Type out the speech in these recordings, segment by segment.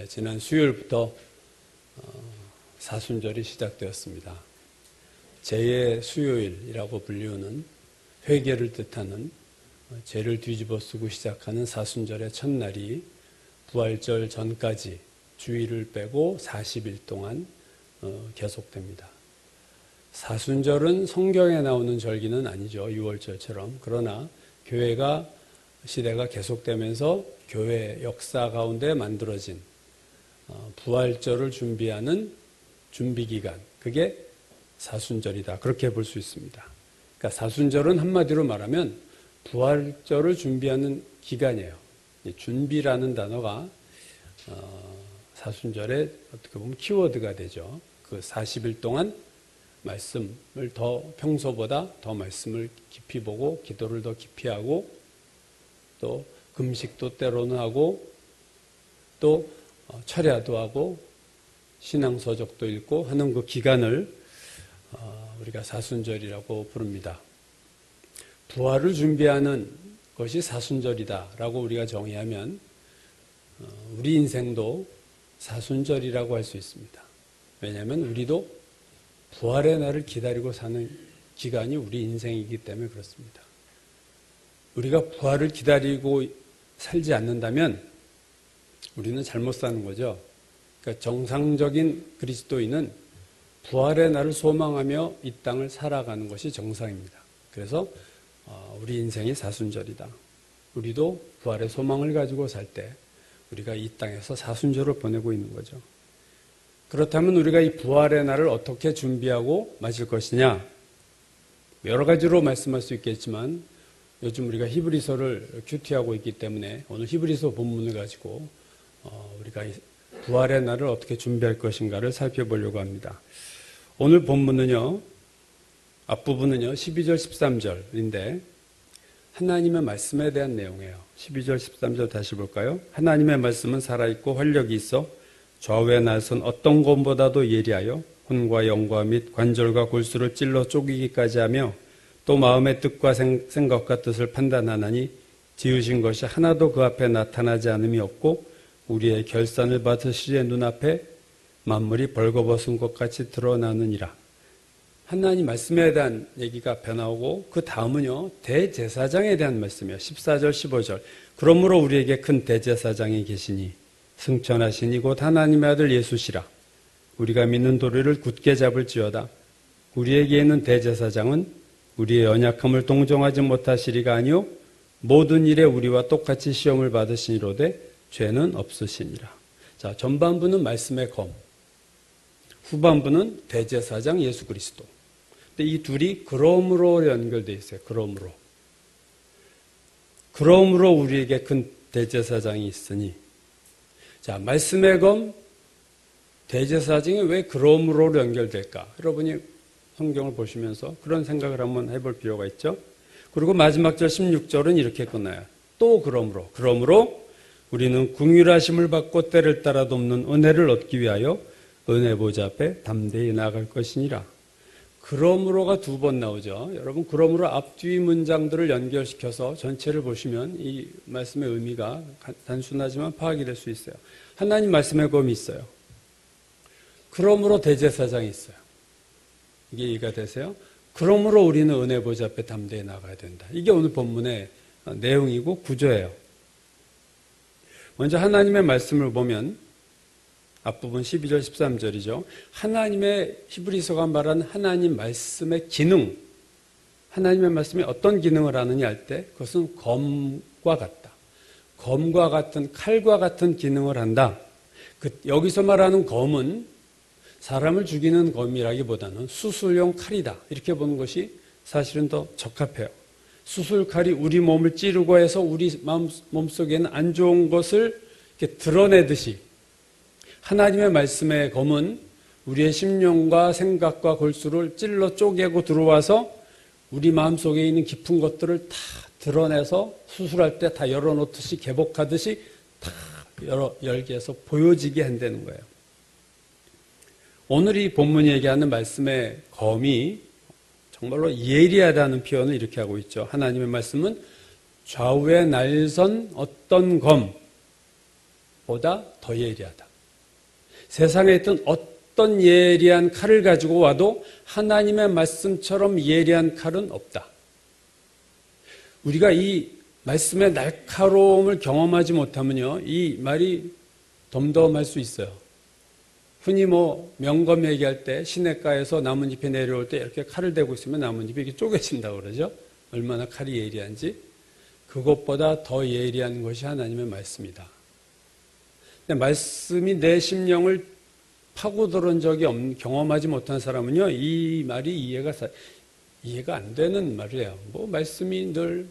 지난 수요일부터 사순절이 시작되었습니다. 제2의 수요일이라고 불리우는 회개를 뜻하는 죄를 뒤집어 쓰고 시작하는 사순절의 첫날이 부활절 전까지 주일을 빼고 40일 동안 계속됩니다. 사순절은 성경에 나오는 절기는 아니죠. 6월절처럼. 그러나 교회가 시대가 계속되면서 교회 역사 가운데 만들어진 부활절을 준비하는 준비기간, 그게 사순절이다. 그렇게 볼 수 있습니다. 그러니까 사순절은 한마디로 말하면 부활절을 준비하는 기간이에요. 준비라는 단어가 사순절에 어떻게 보면 키워드가 되죠. 그 40일 동안 말씀을 평소보다 더 말씀을 깊이 보고 기도를 더 깊이 하고 또 금식도 때로는 하고 또 철야도 하고 신앙서적도 읽고 하는 그 기간을 우리가 사순절이라고 부릅니다. 부활을 준비하는 것이 사순절이다라고 우리가 정의하면 우리 인생도 사순절이라고 할 수 있습니다. 왜냐하면 우리도 부활의 날을 기다리고 사는 기간이 우리 인생이기 때문에 그렇습니다. 우리가 부활을 기다리고 살지 않는다면 우리는 잘못 사는 거죠. 그러니까 정상적인 그리스도인은 부활의 날을 소망하며 이 땅을 살아가는 것이 정상입니다. 그래서 우리 인생이 사순절이다. 우리도 부활의 소망을 가지고 살 때 우리가 이 땅에서 사순절을 보내고 있는 거죠. 그렇다면 우리가 이 부활의 날을 어떻게 준비하고 맞을 것이냐? 여러 가지로 말씀할 수 있겠지만 요즘 우리가 히브리서를 큐티하고 있기 때문에 오늘 히브리서 본문을 가지고 우리가 부활의 날을 어떻게 준비할 것인가를 살펴보려고 합니다. 오늘 본문은요, 앞부분은요, 12절, 13절인데 하나님의 말씀에 대한 내용이에요. 12절, 13절 다시 볼까요? 하나님의 말씀은 살아있고 활력이 있어 좌우의 날선 어떤 것보다도 예리하여 혼과 영과 및 관절과 골수를 찔러 쪼개기까지 하며 또 마음의 뜻과 생각과 뜻을 판단하나니 지으신 것이 하나도 그 앞에 나타나지 않음이 없고 우리의 결산을 받으시의 눈앞에 만물이 벌거벗은 것 같이 드러나느니라. 하나님 말씀에 대한 얘기가 앞에 나오고 그 다음은요, 대제사장에 대한 말씀이에요. 14절 15절. 그러므로 우리에게 큰 대제사장이 계시니 승천하시니 곧 하나님의 아들 예수시라. 우리가 믿는 도리를 굳게 잡을지어다. 우리에게 있는 대제사장은 우리의 연약함을 동정하지 못하시리가 아니요 모든 일에 우리와 똑같이 시험을 받으시니로되 죄는 없으시니라. 자, 전반부는 말씀의 검, 후반부는 대제사장 예수 그리스도. 근데 이 둘이 그러므로 연결되어 있어요. 그러므로 우리에게 큰 대제사장이 있으니. 자, 말씀의 검, 대제사장이 왜 그러므로 연결될까? 여러분이 성경을 보시면서 그런 생각을 한번 해볼 필요가 있죠. 그리고 마지막 절 16절은 이렇게 끝나요. 또 그러므로 우리는 긍휼하심을 받고 때를 따라 돕는 은혜를 얻기 위하여 은혜 보좌 앞에 담대히 나아갈 것이니라. 그러므로가 두 번 나오죠. 여러분, 그러므로 앞뒤 문장들을 연결시켜서 전체를 보시면 이 말씀의 의미가 단순하지만 파악이 될 수 있어요. 하나님 말씀의 검이 있어요. 그러므로 대제사장이 있어요. 이게 이해가 되세요? 그러므로 우리는 은혜 보좌 앞에 담대히 나가야 된다. 이게 오늘 본문의 내용이고 구조예요. 먼저 하나님의 말씀을 보면 앞부분 12절 13절이죠. 하나님의 히브리서가 말하는 하나님 말씀의 기능, 하나님의 말씀이 어떤 기능을 하느냐 할 때 그것은 검과 같다. 검과 같은 칼과 같은 기능을 한다. 여기서 말하는 검은 사람을 죽이는 검이라기보다는 수술용 칼이다. 이렇게 보는 것이 사실은 더 적합해요. 수술칼이 우리 몸을 찌르고 해서 우리 몸속에는 안 좋은 것을 이렇게 드러내듯이 하나님의 말씀의 검은 우리의 심령과 생각과 골수를 찔러 쪼개고 들어와서 우리 마음속에 있는 깊은 것들을 다 드러내서 수술할 때 다 열어놓듯이 개복하듯이 다 열게 해서 보여지게 한다는 거예요. 오늘 이 본문이 얘기하는 말씀의 검이 정말로 예리하다는 표현을 이렇게 하고 있죠. 하나님의 말씀은 좌우에 날선 어떤 검, 보다 더 예리하다. 세상에 있던 어떤 예리한 칼을 가지고 와도 하나님의 말씀처럼 예리한 칼은 없다. 우리가 이 말씀의 날카로움을 경험하지 못하면요, 이 말이 덤덤할 수 있어요. 흔히 명검 얘기할 때 시냇가에서 나뭇잎이 내려올 때 이렇게 칼을 대고 있으면 나뭇잎이 이렇게 쪼개진다고 그러죠. 얼마나 칼이 예리한지. 그것보다 더 예리한 것이 하나님의 말씀이다. 근데 말씀이 내 심령을 파고들은 적이 경험하지 못한 사람은요, 이 말이 이해가 안 되는 말이에요. 말씀이 늘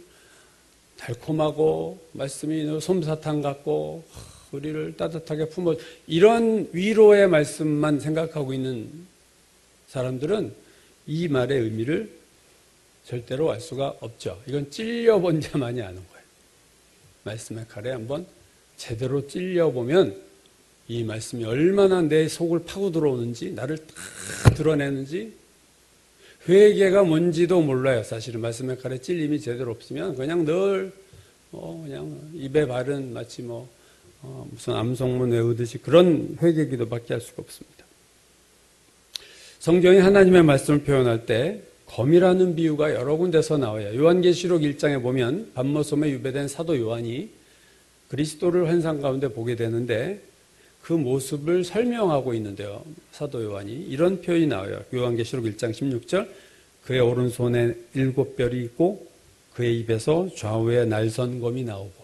달콤하고, 말씀이 늘 솜사탕 같고, 우리를 따뜻하게 품어, 이런 위로의 말씀만 생각하고 있는 사람들은 이 말의 의미를 절대로 알 수가 없죠. 이건 찔려본 자만이 아는 거예요. 말씀의 칼에 한번 제대로 찔려보면 이 말씀이 얼마나 내 속을 파고 들어오는지, 나를 다 드러내는지, 회개가 뭔지도 몰라요. 사실은 말씀의 칼에 찔림이 제대로 없으면 그냥 늘 그냥 입에 바른 마치 무슨 암송문 외우듯이 그런 회개 기도밖에 할 수가 없습니다. 성경이 하나님의 말씀을 표현할 때 검이라는 비유가 여러 군데서 나와요. 요한계시록 1장에 보면 밤모섬에 유배된 사도 요한이 그리스도를 환상 가운데 보게 되는데 그 모습을 설명하고 있는데요. 사도 요한이 이런 표현이 나와요. 요한계시록 1장 16절, 그의 오른손에 7별이 있고 그의 입에서 좌우에 날선검이 나오고,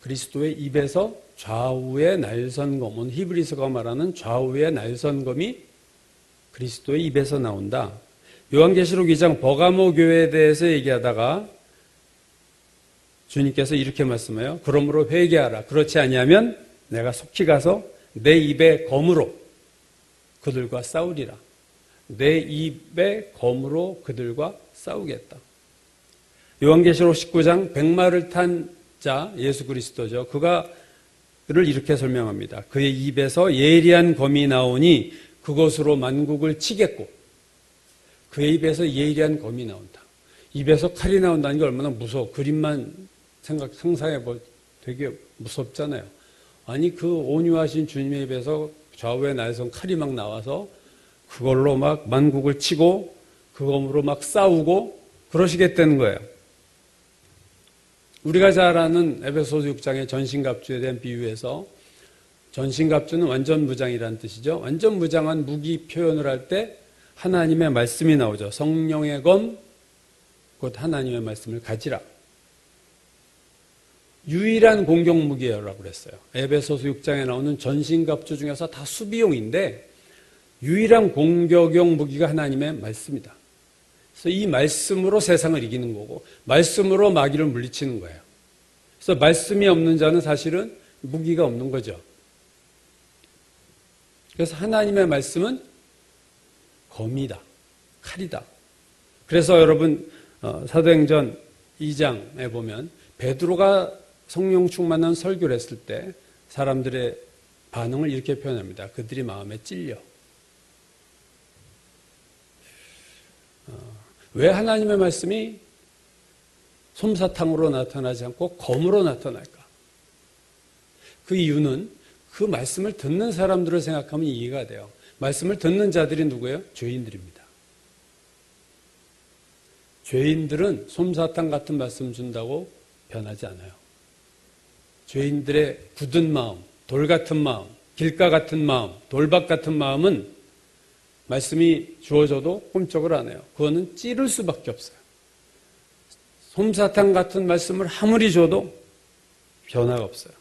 그리스도의 입에서 좌우의 날선검은 히브리서가 말하는 좌우의 날선검이 그리스도의 입에서 나온다. 요한계시록 2장 버가모 교회에 대해서 얘기하다가 주님께서 이렇게 말씀해요. 그러므로 회개하라. 그렇지 아니하면 내가 속히 가서 내 입의 검으로 그들과 싸우리라. 내 입의 검으로 그들과 싸우겠다. 요한계시록 19장 백마를 탄 자 예수 그리스도죠. 그를 이렇게 설명합니다. 그의 입에서 예리한 검이 나오니 그것으로 만국을 치겠고, 그의 입에서 예리한 검이 나온다. 입에서 칼이 나온다는 게 얼마나 무서워. 그림만 상상해보 되게 무섭잖아요. 아니 그 온유하신 주님의 입에서 좌우에 날선 칼이 막 나와서 그걸로 막 만국을 치고 그 검으로 막 싸우고 그러시겠다는 거예요. 우리가 잘 아는 에베소서 6장의 전신갑주에 대한 비유에서 전신갑주는 완전 무장이라는 뜻이죠. 완전 무장한 무기 표현을 할 때 하나님의 말씀이 나오죠. 성령의 검, 곧 하나님의 말씀을 가지라. 유일한 공격 무기라고 그랬어요. 에베소서 6장에 나오는 전신갑주 중에서 다 수비용인데 유일한 공격용 무기가 하나님의 말씀이다. 그래서 이 말씀으로 세상을 이기는 거고 말씀으로 마귀를 물리치는 거예요. 그래서 말씀이 없는 자는 사실은 무기가 없는 거죠. 그래서 하나님의 말씀은 검이다. 칼이다. 그래서 여러분 사도행전 2장에 보면 베드로가 성령 충만한 설교를 했을 때 사람들의 반응을 이렇게 표현합니다. 그들이 마음에 찔려. 왜 하나님의 말씀이 솜사탕으로 나타나지 않고 검으로 나타날까? 그 이유는 그 말씀을 듣는 사람들을 생각하면 이해가 돼요. 말씀을 듣는 자들이 누구예요? 죄인들입니다. 죄인들은 솜사탕 같은 말씀 준다고 변하지 않아요. 죄인들의 굳은 마음, 돌 같은 마음, 길가 같은 마음, 돌박 같은 마음은 말씀이 주어져도 꿈쩍을 안 해요. 그거는 찌를 수밖에 없어요. 솜사탕 같은 말씀을 아무리 줘도 변화가 없어요.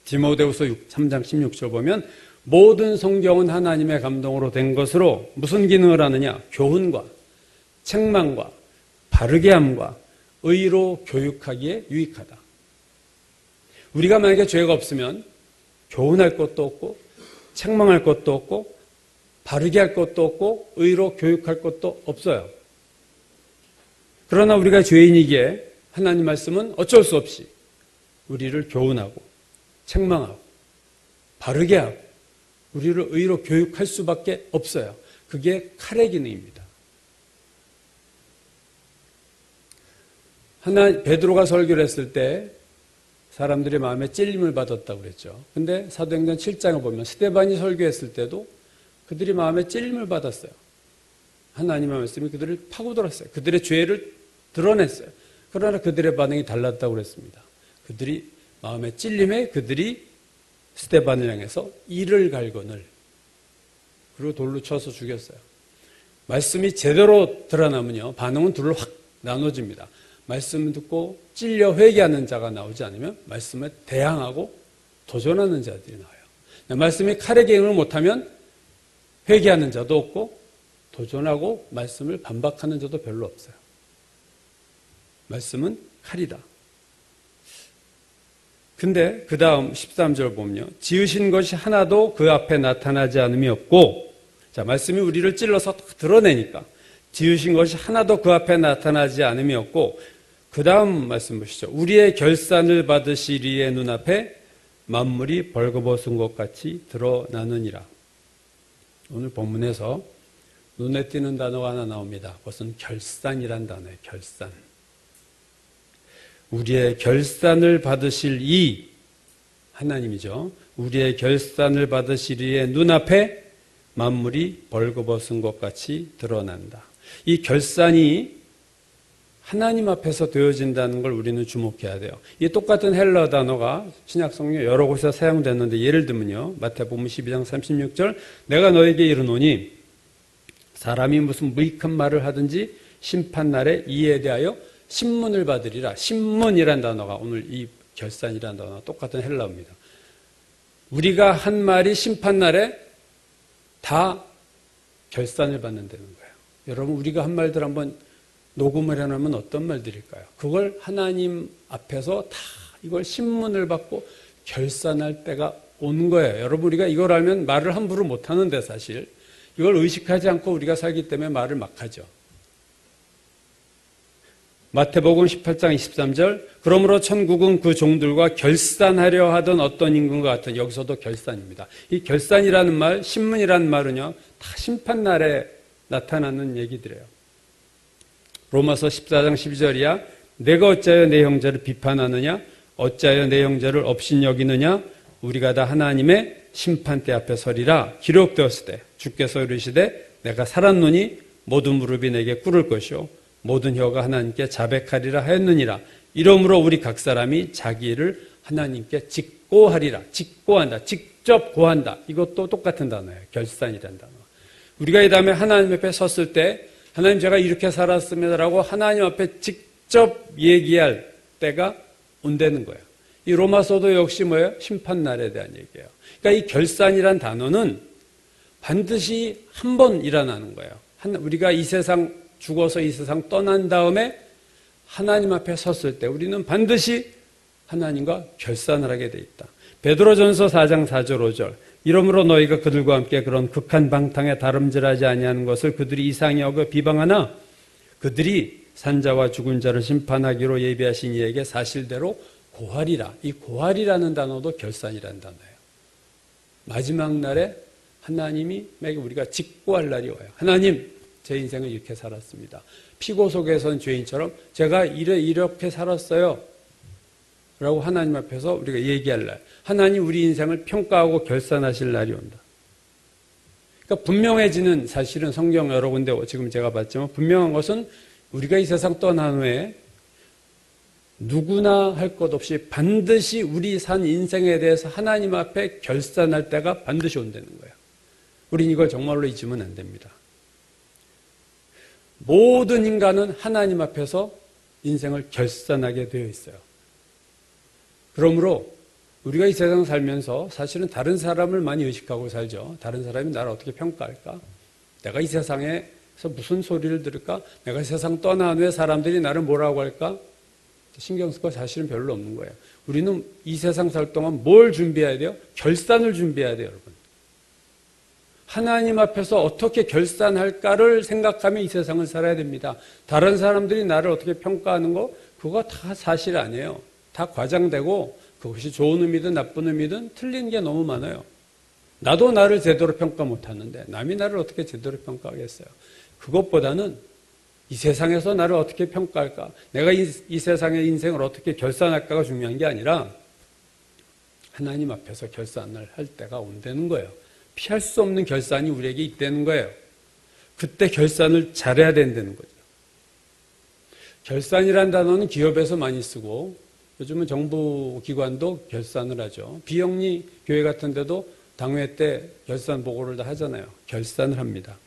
디모데후서 3장 16절 보면 모든 성경은 하나님의 감동으로 된 것으로 무슨 기능을 하느냐? 교훈과 책망과 바르게 함과 의로 교육하기에 유익하다. 우리가 만약에 죄가 없으면 교훈할 것도 없고 책망할 것도 없고 바르게 할 것도 없고 의로 교육할 것도 없어요. 그러나 우리가 죄인이기에 하나님 말씀은 어쩔 수 없이 우리를 교훈하고 책망하고 바르게 하고 우리를 의로 교육할 수밖에 없어요. 그게 칼의 기능입니다. 베드로가 설교를 했을 때 사람들의 마음에 찔림을 받았다고 그랬죠. 근데 사도행전 7장에 보면 스데반이 설교했을 때도 그들이 마음에 찔림을 받았어요. 하나님의 말씀이 그들을 파고들었어요. 그들의 죄를 드러냈어요. 그러나 그들의 반응이 달랐다고 그랬습니다. 그들이 마음에 찔림에 그들이 스데반을 향해서 이를 갈거늘 그리고 돌로 쳐서 죽였어요. 말씀이 제대로 드러나면요, 반응은 둘로 확 나눠집니다. 말씀을 듣고 찔려 회개하는 자가 나오지 않으면 말씀에 대항하고 도전하는 자들이 나와요. 말씀이 칼의 기능을 못하면 회개하는 자도 없고 도전하고 말씀을 반박하는 자도 별로 없어요. 말씀은 칼이다. 근데 그 다음 13절 보면요, 지으신 것이 하나도 그 앞에 나타나지 않음이 없고, 자, 말씀이 우리를 찔러서 드러내니까 지으신 것이 하나도 그 앞에 나타나지 않음이 없고, 그 다음 말씀 보시죠. 우리의 결산을 받으시리의 눈앞에 만물이 벌거벗은 것 같이 드러나느니라. 오늘 본문에서 눈에 띄는 단어가 하나 나옵니다. 그것은 결산이란 단어예요. 결산. 우리의 결산을 받으실 이 하나님이죠. 우리의 결산을 받으시리의 눈앞에 만물이 벌거벗은 것 같이 드러난다. 이 결산이 하나님 앞에서 되어진다는 걸 우리는 주목해야 돼요. 이 똑같은 헬러 단어가 신약성경 여러 곳에서 사용됐는데, 예를 들면요, 마태복음 12장 36절, 내가 너에게 이르노니 사람이 무슨 무익한 말을 하든지 심판날에 이에 대하여 신문을 받으리라. 신문이란 단어가 오늘 이 결산이란 단어가 똑같은 헬라어입니다. 우리가 한 말이 심판날에 다 결산을 받는다는 거예요. 여러분, 우리가 한 말들 한번 녹음을 해놓으면 어떤 말들일까요? 그걸 하나님 앞에서 다 이걸 신문을 받고 결산할 때가 온 거예요. 여러분, 우리가 이걸 알면 말을 함부로 못하는데 사실 이걸 의식하지 않고 우리가 살기 때문에 말을 막 하죠. 마태복음 18장 23절, 그러므로 천국은 그 종들과 결산하려 하던 어떤 임금과 같은, 여기서도 결산입니다. 이 결산이라는 말, 신문이라는 말은요, 다 심판날에 나타나는 얘기들이에요. 로마서 14장 12절이야. 내가 어찌하여 내 형제를 비판하느냐? 어찌하여 내 형제를 업신여기느냐? 우리가 다 하나님의 심판대 앞에 서리라. 기록되었을 때 주께서 이르시되 내가 살았노니 모든 무릎이 내게 꿇을 것이요 모든 혀가 하나님께 자백하리라 하였느니라. 이러므로 우리 각 사람이 자기 일을 하나님께 직고하리라. 직고한다. 직접 고한다. 이것도 똑같은 단어예요. 결산이라는 단어. 우리가 이 다음에 하나님 앞에 섰을 때 하나님, 제가 이렇게 살았습니다라고 하나님 앞에 직접 얘기할 때가 온다는 거예요. 이 로마서도 역시 뭐예요? 심판날에 대한 얘기예요. 그러니까 이 결산이란 단어는 반드시 한 번 일어나는 거예요. 우리가 이 세상 죽어서 이 세상 떠난 다음에 하나님 앞에 섰을 때 우리는 반드시 하나님과 결산을 하게 돼 있다. 베드로전서 4장 4절 5절, 이러므로 너희가 그들과 함께 그런 극한 방탕에 다름질하지 아니하는 것을 그들이 이상히 여겨 비방하나 그들이 산자와 죽은 자를 심판하기로 예비하신 이에게 사실대로 고하리라. 이 고하리라는 단어도 결산이라는 단어예요. 마지막 날에 하나님이 우리가 직고할 날이 와요. 하나님, 제 인생을 이렇게 살았습니다. 피고 속에선 죄인처럼 제가 이렇게 살았어요 라고 하나님 앞에서 우리가 얘기할 날, 하나님 우리 인생을 평가하고 결산하실 날이 온다. 그러니까 분명해지는 사실은 성경 여러 군데 지금 제가 봤지만 분명한 것은 우리가 이 세상 떠난 후에 누구나 할 것 없이 반드시 우리 산 인생에 대해서 하나님 앞에 결산할 때가 반드시 온다는 거예요. 우린 이걸 정말로 잊으면 안 됩니다. 모든 인간은 하나님 앞에서 인생을 결산하게 되어 있어요. 그러므로 우리가 이 세상 살면서 사실은 다른 사람을 많이 의식하고 살죠. 다른 사람이 나를 어떻게 평가할까? 내가 이 세상에서 무슨 소리를 들을까? 내가 이 세상 떠난 후에 사람들이 나를 뭐라고 할까? 신경 쓸 거 사실은 별로 없는 거예요. 우리는 이 세상 살 동안 뭘 준비해야 돼요? 결산을 준비해야 돼요, 여러분. 하나님 앞에서 어떻게 결산할까를 생각하며 이 세상을 살아야 됩니다. 다른 사람들이 나를 어떻게 평가하는 거, 그거 다 사실 아니에요. 다 과장되고 그것이 좋은 의미든 나쁜 의미든 틀린 게 너무 많아요. 나도 나를 제대로 평가 못하는데 남이 나를 어떻게 제대로 평가하겠어요. 그것보다는 이 세상에서 나를 어떻게 평가할까, 내가 이 세상의 인생을 어떻게 결산할까가 중요한 게 아니라 하나님 앞에서 결산을 할 때가 온다는 거예요. 피할 수 없는 결산이 우리에게 있다는 거예요. 그때 결산을 잘해야 된다는 거죠. 결산이라는 단어는 기업에서 많이 쓰고 요즘은 정부기관도 결산을 하죠. 비영리 교회 같은 데도 당회 때 결산 보고를 다 하잖아요. 결산을 합니다.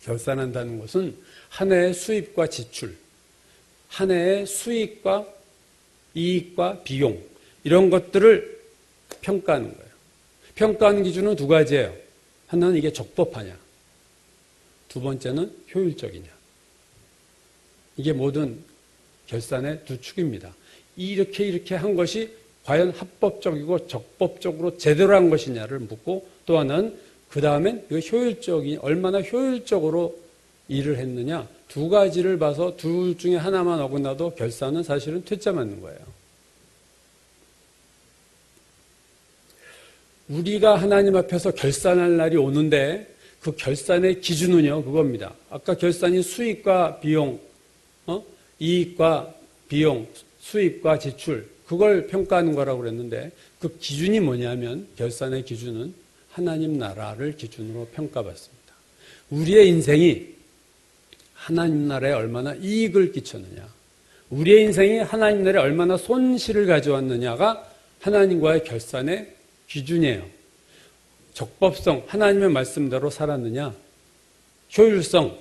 결산한다는 것은 한 해의 수입과 지출, 한 해의 수익과 이익과 비용 이런 것들을 평가하는 거예요. 평가하는 기준은 두 가지예요. 하나는 이게 적법하냐, 두 번째는 효율적이냐. 이게 모든 결산의 두 축입니다. 이렇게 한 것이 과연 합법적이고 적법적으로 제대로 한 것이냐를 묻고, 또 하나는 그 다음엔 얼마나 효율적으로 일을 했느냐, 두 가지를 봐서 둘 중에 하나만 어긋나도 결산은 사실은 퇴짜 맞는 거예요. 우리가 하나님 앞에서 결산할 날이 오는데 그 결산의 기준은요, 그겁니다. 아까 결산이 수익과 비용, 이익과 비용, 수입과 지출, 그걸 평가하는 거라고 그랬는데 그 기준이 뭐냐면, 결산의 기준은 하나님 나라를 기준으로 평가받습니다. 우리의 인생이 하나님 나라에 얼마나 이익을 끼쳤느냐, 우리의 인생이 하나님 나라에 얼마나 손실을 가져왔느냐가 하나님과의 결산의 기준이에요. 적법성, 하나님의 말씀대로 살았느냐, 효율성,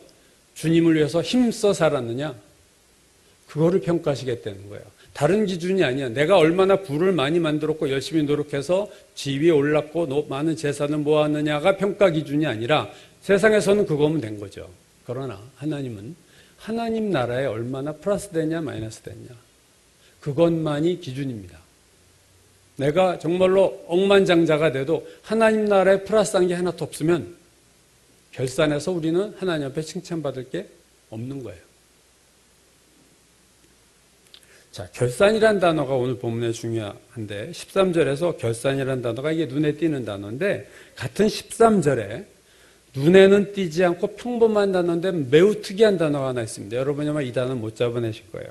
주님을 위해서 힘써 살았느냐, 그거를 평가하시겠다는 거예요. 다른 기준이 아니야. 내가 얼마나 부를 많이 만들었고 열심히 노력해서 지위에 올랐고 많은 재산을 모았느냐가 평가 기준이 아니라, 세상에서는 그거면 된 거죠. 그러나 하나님은 하나님 나라에 얼마나 플러스 되냐 마이너스 되냐, 그것만이 기준입니다. 내가 정말로 억만장자가 돼도 하나님 나라에 플러스한 게 하나도 없으면 결산해서 우리는 하나님 앞에 칭찬받을 게 없는 거예요. 자, 결산이라는 단어가 오늘 본문에 중요한데, 13절에서 결산이라는 단어가 이게 눈에 띄는 단어인데, 같은 13절에 눈에는 띄지 않고 평범한 단어인데 매우 특이한 단어가 하나 있습니다. 여러분이 아마 이 단어 못 잡아내실 거예요.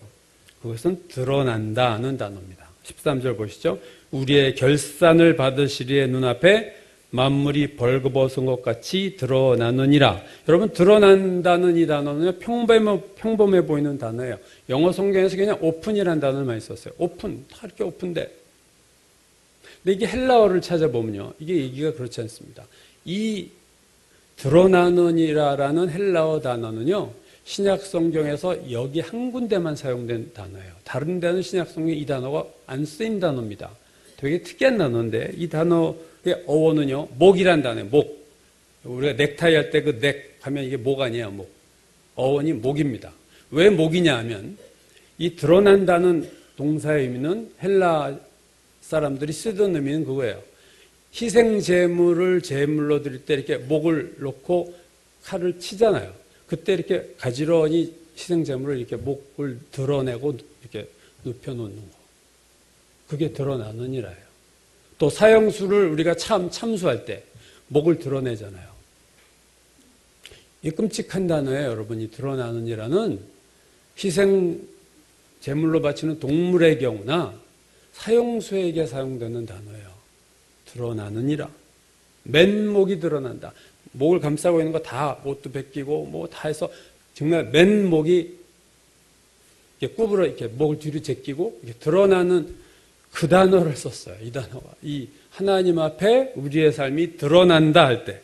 그것은 드러난다는 단어입니다. 13절 보시죠. 우리의 결산을 받으시리의 눈앞에 만물이 벌거벗은 것 같이 드러나느니라. 여러분, 드러난다는 이 단어는 평범해 보이는 단어예요. 영어 성경에서 그냥 오픈이라는 단어를 많이 썼어요. 오픈, 다 이렇게 오픈돼. 근데 이게 헬라어를 찾아보면요, 이게 얘기가 그렇지 않습니다. 이 드러나느니라라는 헬라어 단어는요, 신약 성경에서 여기 한 군데만 사용된 단어예요. 다른 데는 신약 성경에 이 단어가 안 쓰인 단어입니다. 되게 특이한 단어인데, 이 단어의 어원은요, 목이란 단어예요. 목. 우리가 넥타이 할 때 그 넥 하면 이게 목 아니에요, 목. 어원이 목입니다. 왜 목이냐 하면, 이 드러난다는 동사의 의미는 헬라 사람들이 쓰던 의미는 그거예요. 희생 제물을 제물로 드릴 때 이렇게 목을 놓고 칼을 치잖아요. 그때 이렇게 가지런히 희생 제물을 이렇게 목을 드러내고 이렇게 눕혀놓는 거. 그게 드러나느니라예요. 또 사형수를 우리가 참수할 때 목을 드러내잖아요. 이 끔찍한 단어예요, 여러분이. 드러나느니라는 희생 제물로 바치는 동물의 경우나 사형수에게 사용되는 단어예요. 드러나느니라. 맨목이 드러난다. 목을 감싸고 있는 거 다 옷도 벗기고 뭐 다 해서 정말 맨목이 이렇게 구부러 이렇게 목을 뒤로 제끼고 이렇게 드러나는 그 단어를 썼어요. 이 단어가. 이 하나님 앞에 우리의 삶이 드러난다 할 때.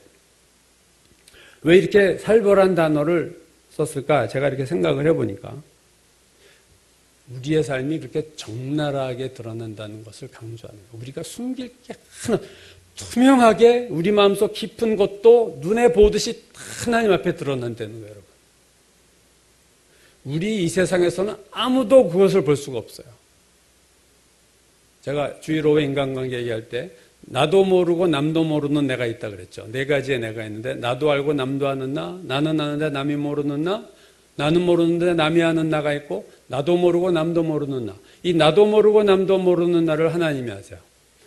왜 이렇게 살벌한 단어를 썼을까? 제가 이렇게 생각을 해보니까 우리의 삶이 그렇게 적나라하게 드러난다는 것을 강조하는 거예요. 우리가 숨길 게 하나, 투명하게 우리 마음속 깊은 것도 눈에 보듯이 하나님 앞에 드러난다는 거예요, 여러분. 우리 이 세상에서는 아무도 그것을 볼 수가 없어요. 제가 주일오후에 인간관계 얘기할 때 나도 모르고 남도 모르는 내가 있다 그랬죠. 네 가지의 내가 있는데, 나도 알고 남도 아는 나, 나는 아는데 남이 모르는 나, 나는 모르는데 남이 아는 나가 있고, 나도 모르고 남도 모르는 나. 이 나도 모르고 남도 모르는 나를 하나님이 아세요.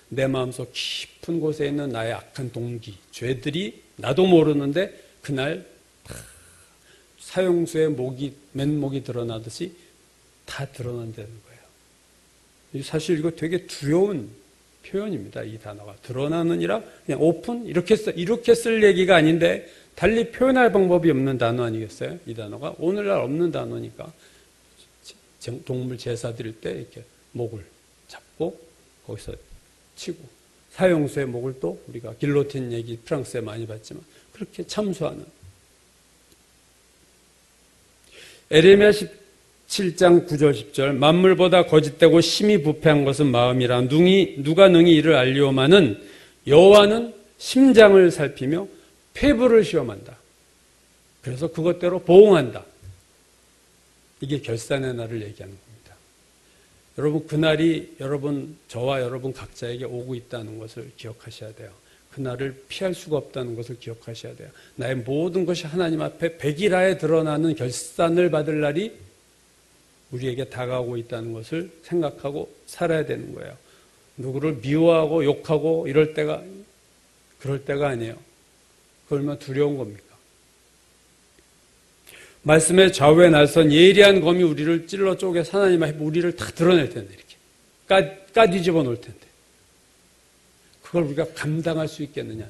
내 마음속 깊은 곳에 있는 나의 악한 동기, 죄들이 나도 모르는데 그날 사형수의 맨목이 드러나듯이 다 드러난다는 거예요. 사실 이거 되게 두려운 표현입니다. 이 단어가 드러나느니라 그냥 오픈 이렇게 쓸 얘기가 아닌데 달리 표현할 방법이 없는 단어 아니겠어요? 이 단어가 오늘날 없는 단어니까 동물 제사 드릴 때 이렇게 목을 잡고 거기서 치고 사형수의 목을 또 우리가 길로틴 얘기 프랑스에 많이 봤지만 그렇게 참수하는 에레미야 17장 9절 10절 만물보다 거짓되고 심히 부패한 것은 마음이라 누가 능히 이를 알리오마는 여호와는 심장을 살피며 폐부를 시험한다. 그래서 그것대로 보응한다. 이게 결산의 날을 얘기하는 겁니다. 여러분 그날이 저와 여러분 각자에게 오고 있다는 것을 기억하셔야 돼요. 그날을 피할 수가 없다는 것을 기억하셔야 돼요. 나의 모든 것이 하나님 앞에 백일하에 드러나는 결산을 받을 날이 우리에게 다가오고 있다는 것을 생각하고 살아야 되는 거예요. 누구를 미워하고 욕하고 그럴 때가 아니에요. 그 얼마나 두려운 겁니까? 말씀의 좌우에 날선 예리한 검이 우리를 찔러 쪼개서 하나님 앞에 우리를 다 드러낼 텐데 이렇게 까뒤집어 놓을 텐데 그걸 우리가 감당할 수 있겠느냐.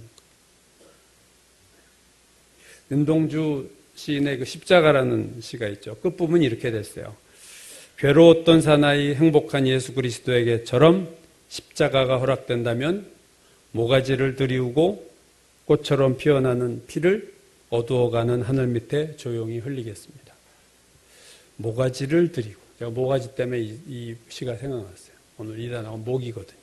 윤동주 시인의 그 십자가라는 시가 있죠. 끝부분이 이렇게 됐어요. 괴로웠던 사나이 행복한 예수 그리스도에게처럼 십자가가 허락된다면 모가지를 들이우고 꽃처럼 피어나는 피를 어두워가는 하늘 밑에 조용히 흘리겠습니다. 모가지를 들이고 제가 모가지 때문에 이 시가 생각났어요. 오늘 이 단어가 목이거든요.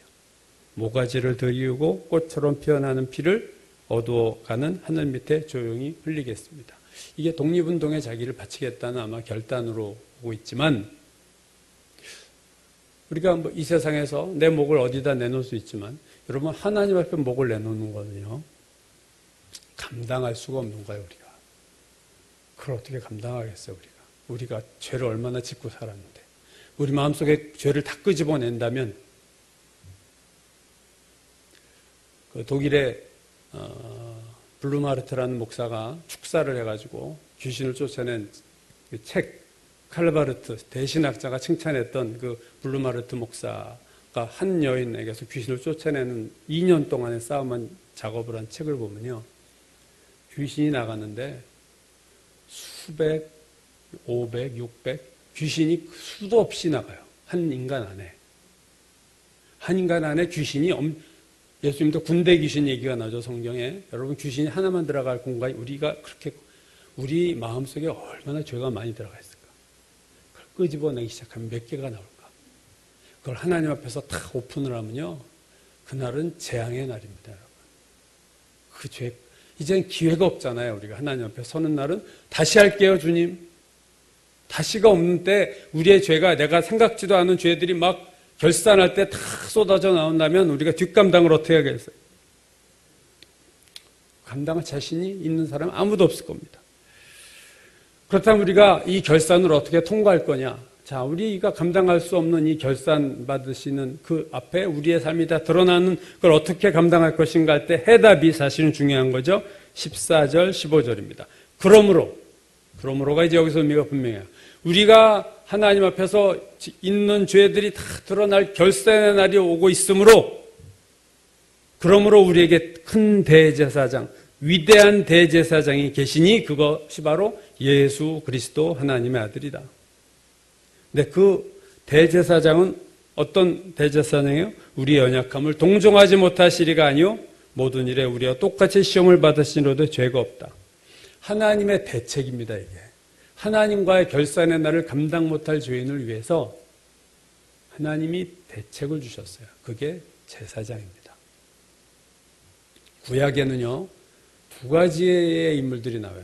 모가지를 들이우고 꽃처럼 피어나는 피를 어두워가는 하늘 밑에 조용히 흘리겠습니다. 이게 독립운동에 자기를 바치겠다는 아마 결단으로 보고 있지만 우리가 이 세상에서 내 목을 어디다 내놓을 수 있지만 여러분 하나님 앞에 목을 내놓는 거는요. 감당할 수가 없는 거예요. 우리가. 그걸 어떻게 감당하겠어요. 우리가 죄를 얼마나 짓고 살았는데 우리 마음속에 죄를 다 끄집어낸다면 그 독일의 블루마르트라는 목사가 축사를 해가지고 귀신을 쫓아낸 그 책 칼바르트 대신학자가 칭찬했던 그 블루마르트 목사가 한 여인에게서 귀신을 쫓아내는 2년 동안의 싸움한 작업을 한 책을 보면요. 귀신이 나갔는데 수백, 500, 600 귀신이 수도 없이 나가요. 한 인간 안에. 한 인간 안에 귀신이 예수님도 군대 귀신 얘기가 나죠. 성경에. 여러분 귀신이 하나만 들어갈 공간이 우리 마음속에 얼마나 죄가 많이 들어가 있을까. 그걸 끄집어내기 시작하면 몇 개가 나올까. 그걸 하나님 앞에서 다 오픈을 하면요. 그날은 재앙의 날입니다. 여러분. 그 죄 이젠 기회가 없잖아요. 우리가 하나님 앞에 서는 날은 다시 할게요, 주님. 다시가 없는 때 우리의 죄가 내가 생각지도 않은 죄들이 막 결산할 때 다 쏟아져 나온다면 우리가 뒷감당을 어떻게 하겠어요? 감당할 자신이 있는 사람은 아무도 없을 겁니다. 그렇다면 우리가 이 결산을 어떻게 통과할 거냐? 자, 우리가 감당할 수 없는 이 결산 받으시는 그 앞에 우리의 삶이 다 드러나는 걸 어떻게 감당할 것인가 할 때 해답이 사실은 중요한 거죠. 14절, 15절입니다. 그러므로가 이제 여기서 의미가 분명해요. 우리가 하나님 앞에서 있는 죄들이 다 드러날 결산의 날이 오고 있으므로 그러므로 우리에게 큰 대제사장, 위대한 대제사장이 계시니 그것이 바로 예수 그리스도 하나님의 아들이다. 근데 그 대제사장은 어떤 대제사장이에요? 우리의 연약함을 동정하지 못하시리가 아니요 모든 일에 우리와 똑같이 시험을 받으시노라도 죄가 없다. 하나님의 대책입니다. 이게. 하나님과의 결산의 날을 감당 못할 죄인을 위해서 하나님이 대책을 주셨어요. 그게 제사장입니다. 구약에는요. 두 가지의 인물들이 나와요.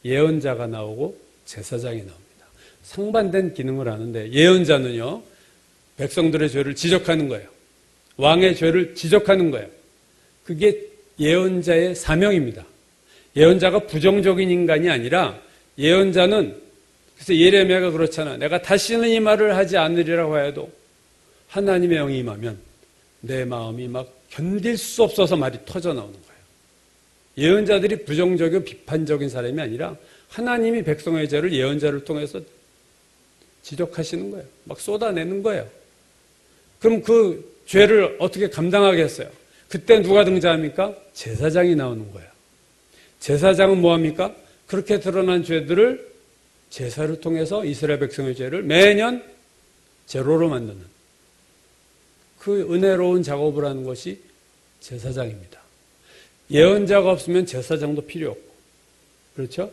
예언자가 나오고 제사장이 나옵니다. 상반된 기능을 하는데 예언자는요. 백성들의 죄를 지적하는 거예요. 왕의 죄를 지적하는 거예요. 그게 예언자의 사명입니다. 예언자가 부정적인 인간이 아니라 예언자는 그래서 예레미야가 그렇잖아. 내가 다시는 이 말을 하지 않으리라고 해도 하나님의 영이 임하면 내 마음이 막 견딜 수 없어서 말이 터져 나오는 거예요. 예언자들이 부정적이고 비판적인 사람이 아니라 하나님이 백성의 죄를 예언자를 통해서 지적하시는 거예요. 막 쏟아내는 거예요. 그럼 그 죄를 어떻게 감당하겠어요? 그때 누가 등장합니까? 제사장이 나오는 거예요. 제사장은 뭐합니까? 그렇게 드러난 죄들을 제사를 통해서 이스라엘 백성의 죄를 매년 제로로 만드는 그 은혜로운 작업을 하는 것이 제사장입니다. 예언자가 없으면 제사장도 필요 없고, 그렇죠?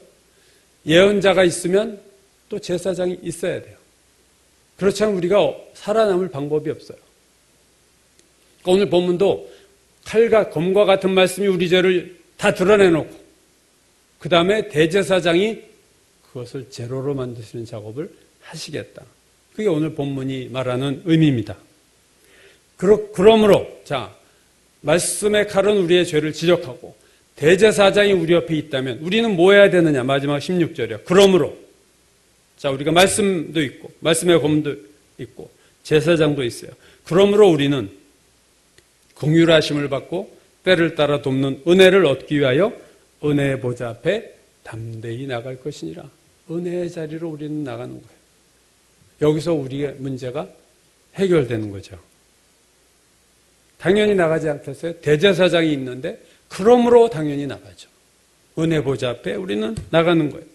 예언자가 있으면 또 제사장이 있어야 돼요. 그렇지 않으면 우리가 살아남을 방법이 없어요. 오늘 본문도 칼과 검과 같은 말씀이 우리 죄를 다 드러내놓고 그 다음에 대제사장이 그것을 제로로 만드시는 작업을 하시겠다. 그게 오늘 본문이 말하는 의미입니다. 그러므로 자, 말씀의 칼은 우리의 죄를 지적하고 대제사장이 우리 옆에 있다면 우리는 뭐 해야 되느냐? 마지막 16절이요. 그러므로 자, 우리가 말씀도 있고 말씀의 검도 있고 제사장도 있어요. 그러므로 우리는 긍휼하심을 받고 때를 따라 돕는 은혜를 얻기 위하여 은혜의 보좌 앞에 담대히 나갈 것이니라. 은혜의 자리로 우리는 나가는 거예요. 여기서 우리의 문제가 해결되는 거죠. 당연히 나가지 않겠어요? 대제사장이 있는데 그러므로 당연히 나가죠. 은혜 보좌 앞에 우리는 나가는 거예요.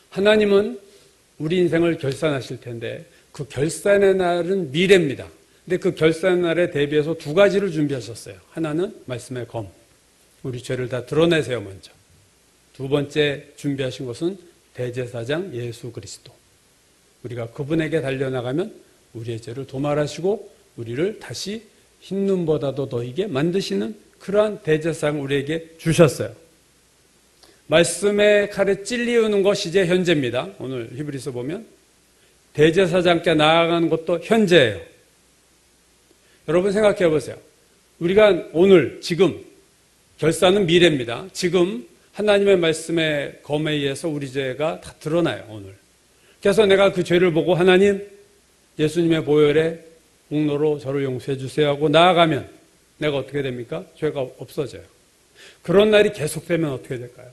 하나님은 우리 인생을 결산하실 텐데 그 결산의 날은 미래입니다. 근데 그 결산의 날에 대비해서 두 가지를 준비하셨어요. 하나는 말씀의 검. 우리 죄를 다 드러내세요, 먼저. 두 번째 준비하신 것은 대제사장 예수 그리스도. 우리가 그분에게 달려나가면 우리의 죄를 도말하시고 우리를 다시 흰 눈보다도 더이게 만드시는 그러한 대제사장 우리에게 주셨어요. 말씀의 칼에 찔리우는 것이 이제 현재입니다. 오늘 히브리서 보면 대제사장께 나아가는 것도 현재예요. 여러분 생각해 보세요. 우리가 오늘 지금 결산은 미래입니다. 지금 하나님의 말씀의 검에 의해서 우리 죄가 다 드러나요. 오늘. 그래서 내가 그 죄를 보고 하나님 예수님의 보혈에 공로로 저를 용서해 주세요 하고 나아가면 내가 어떻게 됩니까? 죄가 없어져요. 그런 날이 계속되면 어떻게 될까요?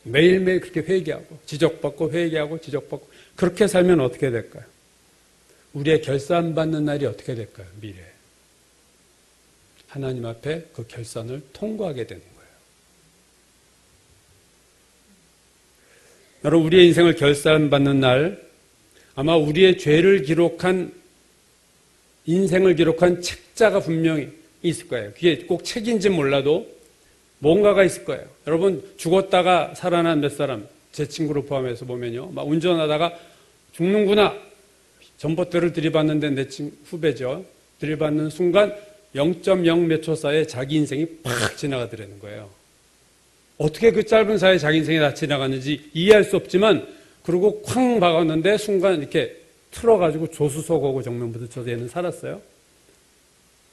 매일매일 그렇게 회개하고 지적받고 회개하고 지적받고 그렇게 살면 어떻게 될까요? 우리의 결산받는 날이 어떻게 될까요? 미래에. 하나님 앞에 그 결산을 통과하게 되는 거예요. 여러분, 우리의 인생을 결산받는 날 아마 우리의 죄를 기록한 인생을 기록한 책자가 분명히 있을 거예요. 그게 꼭 책인지 몰라도 뭔가가 있을 거예요. 여러분, 죽었다가 살아난 몇 사람, 제 친구를 포함해서 보면요. 막 운전하다가 죽는구나. 전봇대를 들이받는데 내 후배죠. 들이받는 순간 0.0 몇 초 사이에 자기 인생이 팍 지나가더라는 거예요. 어떻게 그 짧은 사이에 자기 인생이 다 지나갔는지 이해할 수 없지만 그리고 쾅 박았는데 순간 이렇게 틀어가지고 조수석하고 정면 부딪혀서 얘는 살았어요.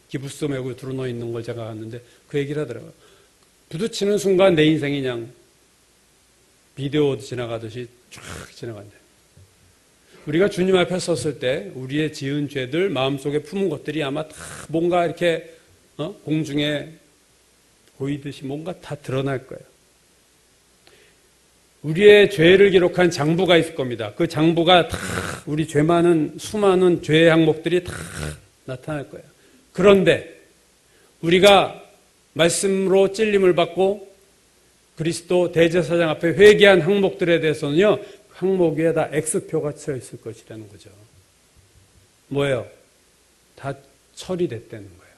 기부스 메고 드러누워 있는 걸 제가 봤는데 그 얘기를 하더라고요. 부딪히는 순간 내 인생이 그냥 비디오 지나가듯이 쫙 지나간대. 우리가 주님 앞에 섰을 때 우리의 지은 죄들 마음속에 품은 것들이 아마 다 뭔가 이렇게 공중에 보이듯이 뭔가 다 드러날 거예요. 우리의 죄를 기록한 장부가 있을 겁니다. 그 장부가 다 우리 죄 많은 수많은 죄의 항목들이 다 나타날 거예요. 그런데 우리가 말씀으로 찔림을 받고 그리스도 대제사장 앞에 회개한 항목들에 대해서는요. 항목 위에 다 X표가 쳐 있을 것이라는 거죠. 뭐예요? 다 처리됐다는 거예요.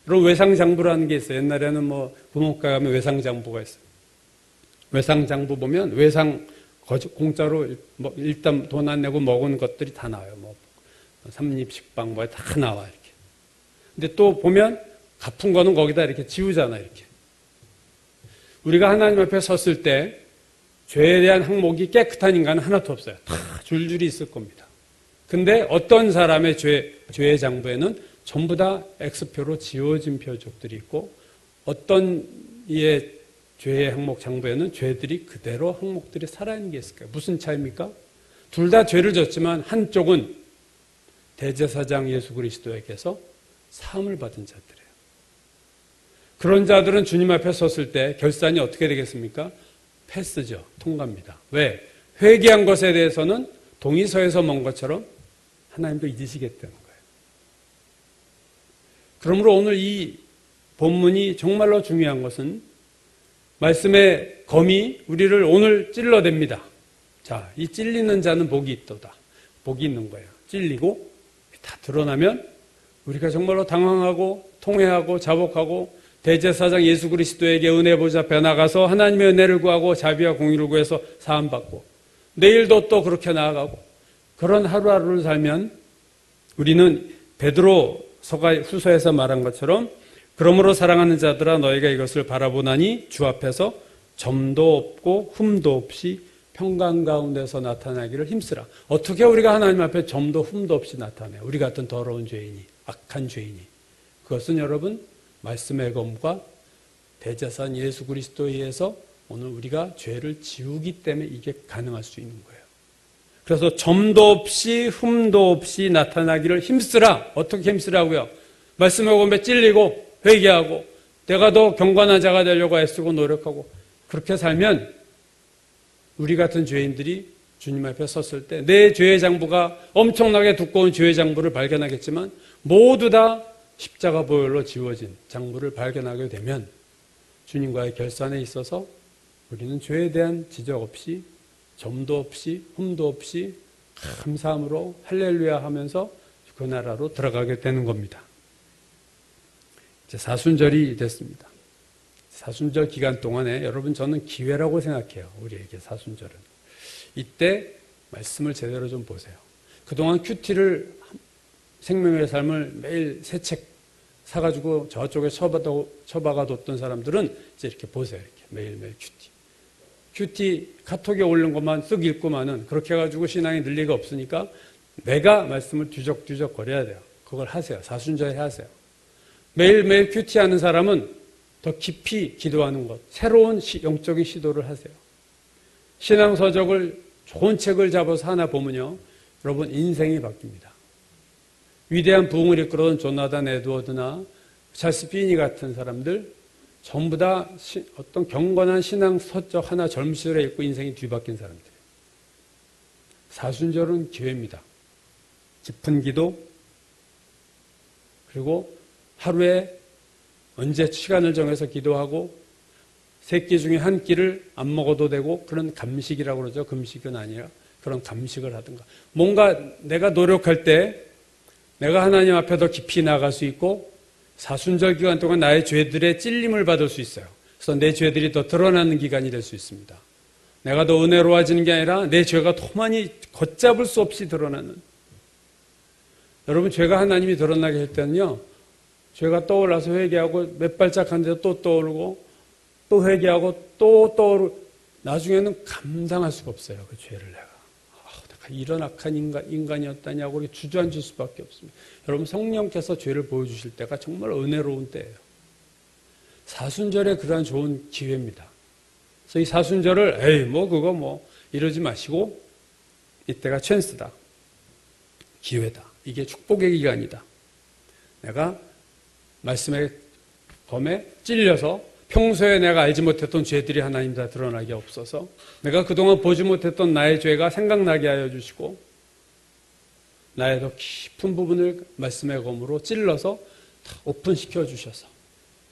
여러분 외상장부라는 게 있어요. 옛날에는 뭐 부목가 가면 외상장부가 있어요. 외상장부 보면 외상 공짜로 뭐 일단 돈 안 내고 먹은 것들이 다 나와요. 뭐 삼립식빵 뭐 다 나와 이렇게. 근데 또 보면 갚은 거는 거기다 이렇게 지우잖아 이렇게. 우리가 하나님 앞에 섰을 때 죄에 대한 항목이 깨끗한 인간은 하나도 없어요. 다 줄줄이 있을 겁니다. 근데 어떤 사람의 죄의 장부에는 전부 다 X표로 지워진 표적들이 있고 어떤 이의 죄의 항목 장부에는 죄들이 그대로 항목들이 살아있는 게 있을까요? 무슨 차이입니까? 둘 다 죄를 졌지만 한쪽은 대제사장 예수 그리스도에게서 사함을 받은 자들이에요. 그런 자들은 주님 앞에 섰을 때 결산이 어떻게 되겠습니까? 패스죠. 통과입니다. 왜? 회개한 것에 대해서는 동의서에서 먼 것처럼 하나님도 잊으시겠다는 거예요. 그러므로 오늘 이 본문이 정말로 중요한 것은 말씀의 검이 우리를 오늘 찔러댑니다. 자, 이 찔리는 자는 복이 있도다. 복이 있는 거예요. 찔리고 다 드러나면 우리가 정말로 당황하고 통회하고 자복하고 대제사장 예수 그리스도에게 은혜 보좌 앞에 나가서 하나님의 은혜를 구하고 자비와 공의를 구해서 사함받고 내일도 또 그렇게 나아가고 그런 하루하루를 살면 우리는 베드로서가 후서에서 말한 것처럼 그러므로 사랑하는 자들아 너희가 이것을 바라보나니 주 앞에서 점도 없고 흠도 없이 평강 가운데서 나타나기를 힘쓰라. 어떻게 우리가 하나님 앞에 점도 흠도 없이 나타내요? 우리 같은 더러운 죄인이, 악한 죄인이. 그것은 여러분 말씀의 검과 대제사장 예수 그리스도에 의해서 오늘 우리가 죄를 지우기 때문에 이게 가능할 수 있는 거예요. 그래서 점도 없이 흠도 없이 나타나기를 힘쓰라. 어떻게 힘쓰라고요? 말씀의 검에 찔리고 회개하고 내가 더 경건한 자가 되려고 애쓰고 노력하고 그렇게 살면 우리 같은 죄인들이 주님 앞에 섰을 때 내 죄의 장부가 엄청나게 두꺼운 죄의 장부를 발견하겠지만 모두 다 십자가 보혈로 지워진 장부를 발견하게 되면 주님과의 결산에 있어서 우리는 죄에 대한 지적 없이 점도 없이 흠도 없이 감사함으로 할렐루야 하면서 그 나라로 들어가게 되는 겁니다. 이제 사순절이 됐습니다. 사순절 기간 동안에 여러분 저는 기회라고 생각해요. 우리에게 사순절은. 이때 말씀을 제대로 좀 보세요. 그동안 큐티를 생명의 삶을 매일 새 책 사가지고 저쪽에 처박아뒀던 사람들은 이제 이렇게 보세요. 이렇게 매일매일 큐티 카톡에 올린 것만 쓱 읽고만은 그렇게 해가지고 신앙이 늘 리가 없으니까 내가 말씀을 뒤적뒤적 거려야 돼요. 그걸 하세요. 사순절에 하세요. 매일매일 큐티하는 사람은 더 깊이 기도하는 것, 새로운 영적인 시도를 하세요. 신앙서적을 좋은 책을 잡아서 하나 보면요. 여러분 인생이 바뀝니다. 위대한 부흥을 이끌어온 조나단 에드워드나 찰스 피니 같은 사람들 전부 다 어떤 경건한 신앙서적 하나 젊은 시절에 읽고 인생이 뒤바뀐 사람들이에요. 사순절은 기회입니다. 깊은 기도 그리고 하루에 언제 시간을 정해서 기도하고 세 끼 중에 한 끼를 안 먹어도 되고 그런 감식이라고 그러죠. 금식은 아니라 그런 감식을 하든가. 뭔가 내가 노력할 때 내가 하나님 앞에 더 깊이 나갈 수 있고 사순절 기간 동안 나의 죄들의 찔림을 받을 수 있어요. 그래서 내 죄들이 더 드러나는 기간이 될 수 있습니다. 내가 더 은혜로워지는 게 아니라 내 죄가 더 많이 걷잡을 수 없이 드러나는. 여러분 죄가 하나님이 드러나게 할 때는요. 죄가 떠올라서 회개하고 몇 발짝 하는데 또 떠오르고 또 회개하고 또 떠오르고 나중에는 감당할 수가 없어요. 그 죄를 내가 이런 악한 인간이었다냐고 이렇게 주저앉을 수밖에 없습니다. 여러분 성령께서 죄를 보여주실 때가 정말 은혜로운 때예요. 사순절에 그러한 좋은 기회입니다. 그래서 이 사순절을 그거 이러지 마시고 이때가 찬스다. 기회다. 이게 축복의 기간이다. 내가 말씀의 검에 찔려서 평소에 내가 알지 못했던 죄들이 하나님 다 드러나게 없어서 내가 그동안 보지 못했던 나의 죄가 생각나게 하여 주시고 나의 더 깊은 부분을 말씀의 검으로 찔러서 다 오픈시켜 주셔서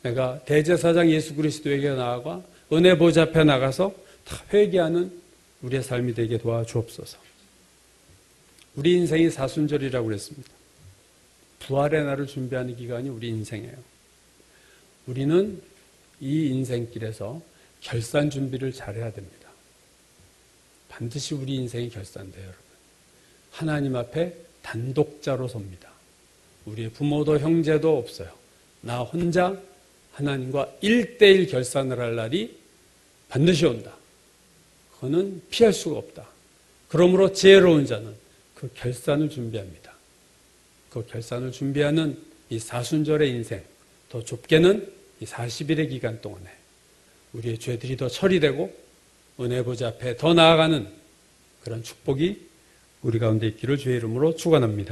내가 대제사장 예수 그리스도에게 나아가 은혜 보좌 앞에 나가서 다 회개하는 우리의 삶이 되게 도와주옵소서. 우리 인생이 사순절이라고 그랬습니다. 부활의 날을 준비하는 기간이 우리 인생이에요. 우리는 이 인생길에서 결산 준비를 잘해야 됩니다. 반드시 우리 인생이 결산돼요, 여러분. 하나님 앞에 단독자로 섭니다. 우리의 부모도 형제도 없어요. 나 혼자 하나님과 1:1 결산을 할 날이 반드시 온다. 그거는 피할 수가 없다. 그러므로 지혜로운 자는 그 결산을 준비합니다. 그 결산을 준비하는 이 사순절의 인생, 더 좁게는 이 40일의 기간 동안에 우리의 죄들이 더 처리되고 은혜 보좌 앞에 더 나아가는 그런 축복이 우리 가운데 있기를 주의 이름으로 축원합니다.